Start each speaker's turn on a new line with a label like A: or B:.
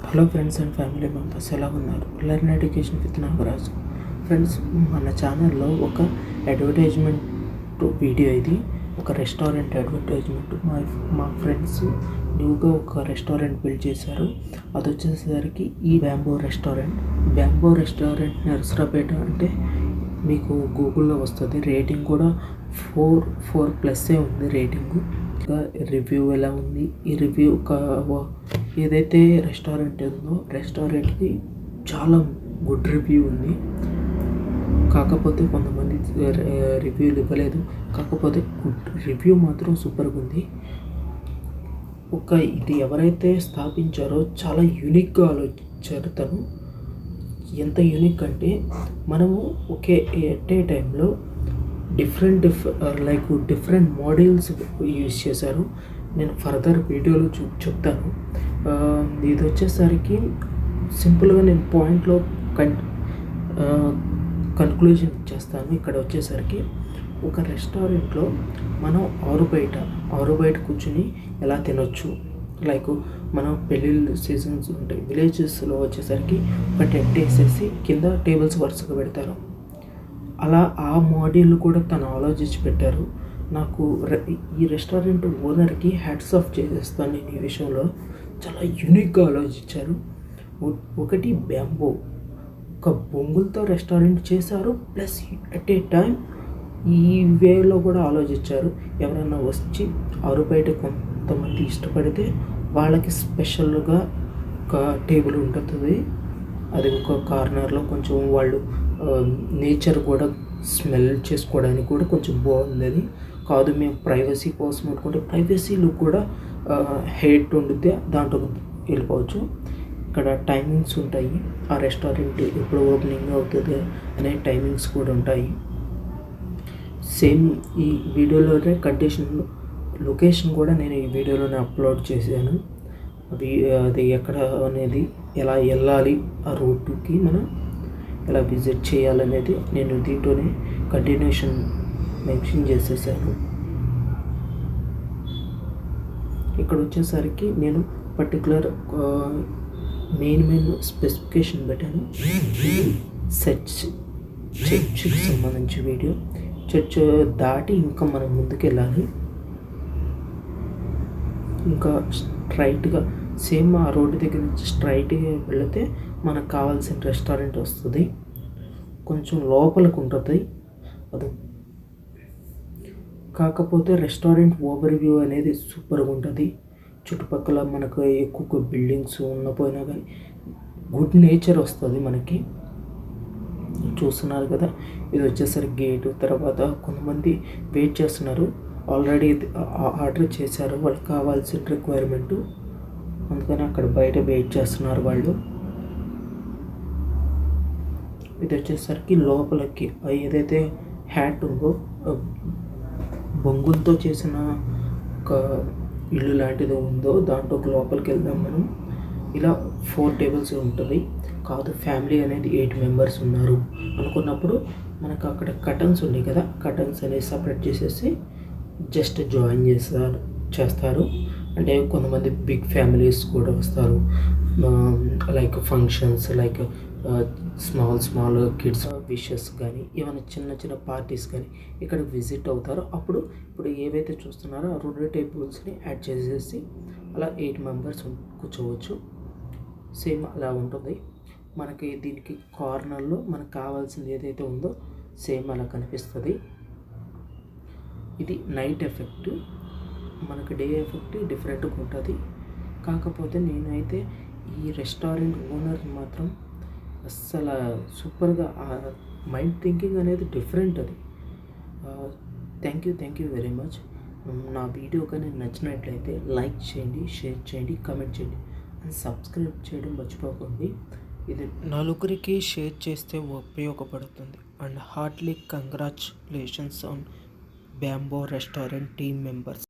A: Hello friends and family members, ఎలా ఉన్నారు? Learn education with Nagaraju. Friends, మన ఛానల్లో ఒక అడ్వర్టైజ్మెంట్ వీడియో ఇది. ఒక రెస్టారెంట్ అడ్వర్టైజ్మెంట్. మా ఫ్రెండ్స్ న్యూగా ఒక రెస్టారెంట్ బిల్డ్ చేశారు. అది వచ్చేసరికి ఈ బ్యాంబో రెస్టారెంట్ నర్సరాపేట అంటే మీకు గూగుల్లో వస్తుంది. రేటింగ్ కూడా 4+ ఉంది రేటింగు. రివ్యూ ఎలా ఉంది? ఈ రివ్యూ ఏదైతే రెస్టారెంట్ ఉందో రెస్టారెంట్కి చాలా గుడ్ రివ్యూ ఉంది. కాకపోతే కొంతమంది రివ్యూలు ఇవ్వలేదు. కాకపోతే గుడ్ రివ్యూ మాత్రం సూపర్గా ఉంది. ఇది ఎవరైతే స్థాపించారో చాలా యూనిక్గా ఆలోచించారు. తను ఎంత యూనిక్ అంటే మనము ఎట్ ఏ టైంలో డిఫరెంట్ మోడల్స్ యూజ్ చేశారు. నేను ఫర్దర్ వీడియోలో చెప్తాను. ఇది వచ్చేసరికి సింపుల్గా నేను పాయింట్లో కన్క్లూజన్ ఇచ్చేస్తాను. ఇక్కడ వచ్చేసరికి ఒక రెస్టారెంట్లో మనం ఆరు బయట కూర్చుని ఎలా తినొచ్చు. మనం పెళ్ళిళ్ళు సీజన్స్ ఉంటాయి. విలేజెస్లో వచ్చేసరికి ఒక టెంట్ వేసేసి కింద టేబుల్స్ వరుసగా పెడతారు. అలా ఆ మోడల్ కూడా తను ఆలోచించి పెట్టారు. నాకు ఈ రెస్టారెంట్ ఓనర్కి హ్యాట్స్ ఆఫ్ చేసేస్తాను. నేను ఈ విషయంలో చాలా యూనిక్గా ఆలోచించారు. ఒకటి బ్యాంబో, ఒక బొంగులతో రెస్టారెంట్ చేశారు. ప్లస్ అట్ ఏ టైం ఈ వేలో కూడా ఆలోచించారు. ఎవరైనా వచ్చి ఆరుబయట కొంతమంది ఇష్టపడితే వాళ్ళకి స్పెషల్గా ఒక టేబుల్ ఉంటుంది. అది ఒక కార్నర్లో కొంచెం వాళ్ళు నేచర్ కూడా స్మెల్ చేసుకోవడానికి కూడా కొంచెం బాగుంది. అది కాదు మేము ప్రైవసీ కోసం అనుకుంటే ప్రైవసీలో కూడా హెడ్ ఉండితే దాంట్లో వెళ్ళిపోవచ్చు. ఇక్కడ టైమింగ్స్ ఉంటాయి. ఆ రెస్టారెంట్ ఎప్పుడు ఓపెనింగ్ అవుతుంది అనే టైమింగ్స్ కూడా ఉంటాయి. సేమ్ ఈ వీడియోలోనే లొకేషన్ కూడా నేను ఈ వీడియోలోనే అప్లోడ్ చేశాను. అది ఎక్కడ అనేది, ఎలా వెళ్ళాలి, ఆ రూట్కి మనం ఎలా విజిట్ చేయాలనేది నేను దీంట్లోనే కంటిన్యూషన్ మెన్షన్ చేసేసాను. ఇక్కడ వచ్చేసరికి నేను పర్టికులర్ మెయిన్ స్పెసిఫికేషన్ పెట్టాను. చర్చ్కి సంబంధించి వీడియో. చర్చ్ దాటి ఇంకా మనం ముందుకు వెళ్ళాలి. ఇంకా స్ట్రైట్గా సేమ్ ఆ రోడ్డు దగ్గర నుంచి స్ట్రైట్గా వెళితే మనకు కావాల్సిన రెస్టారెంట్ వస్తుంది. కొంచెం లోపలికి ఉంటుంది అది. కాకపోతే రెస్టారెంట్ ఓవర్ వ్యూ అనేది సూపర్గా ఉంటుంది. చుట్టుపక్కల మనకు ఎక్కువ బిల్డింగ్స్ పోయినా కానీ గుడ్ నేచర్ వస్తుంది మనకి. చూస్తున్నారు కదా, ఇది వచ్చేసరికి గేటు. తర్వాత కొంతమంది వెయిట్ చేస్తున్నారు. ఆల్రెడీ ఆర్డర్ చేశారు, వాళ్ళకి కావాల్సిన రిక్వైర్మెంటు. అందుకని అక్కడ బయట వెయిట్ చేస్తున్నారు వాళ్ళు. ఇది వచ్చేసరికి లోపలికి ఏదైతే హ్యాట్ ఉందో బొంగులతో చేసిన ఒక ఇల్లు లాంటిది ఉందో దాంట్లో లోపలికి వెళ్దాం మనం. ఇలా 4 టేబుల్స్ ఉంటుంది. కాదు ఫ్యామిలీ అనేది 8 మెంబర్స్ ఉన్నారు అనుకున్నప్పుడు మనకు అక్కడ కర్టన్స్ ఉన్నాయి కదా, కర్టన్స్ అనేది సపరేట్ చేసేసి జస్ట్ జాయిన్ చేస్తారు. అంటే కొంతమంది బిగ్ ఫ్యామిలీస్ కూడా వస్తారు. ఫంక్షన్స్ స్మాల్ కిడ్స్ విషెస్ కానీ ఏమైనా చిన్న పార్టీస్ కానీ ఇక్కడ విజిట్ అవుతారు. ఇప్పుడు ఏవైతే చూస్తున్నారో ఆ 2 టేబుల్స్ని యాడ్ చేసేసి అలా 8 మెంబర్స్ కూర్చోవచ్చు. సేమ్ అలా ఉంటుంది. మనకి దీనికి కార్నర్లో మనకు కావాల్సింది ఏదైతే ఉందో సేమ్ అలా కనిపిస్తుంది. ఇది నైట్ ఎఫెక్ట్. మనకు డే ఎఫెక్ట్ డిఫరెంట్గా ఉంటుంది. కాకపోతే నేనైతే ఈ రెస్టారెంట్ ఓనర్ మాత్రం అస్సలు సూపర్గా మైండ్ థింకింగ్ అనేది డిఫరెంట్. అది థ్యాంక్ యూ వెరీ మచ్. నా వీడియో కానీ నచ్చినట్లయితే లైక్ చేయండి, షేర్ చేయండి, కామెంట్ చేయండి అండ్ సబ్స్క్రైబ్ చేయడం మర్చిపోకండి. ఇది నలుగురికి షేర్ చేస్తే ఉపయోగపడుతుంది. And Hartley congratulations on bamboo restaurant team members.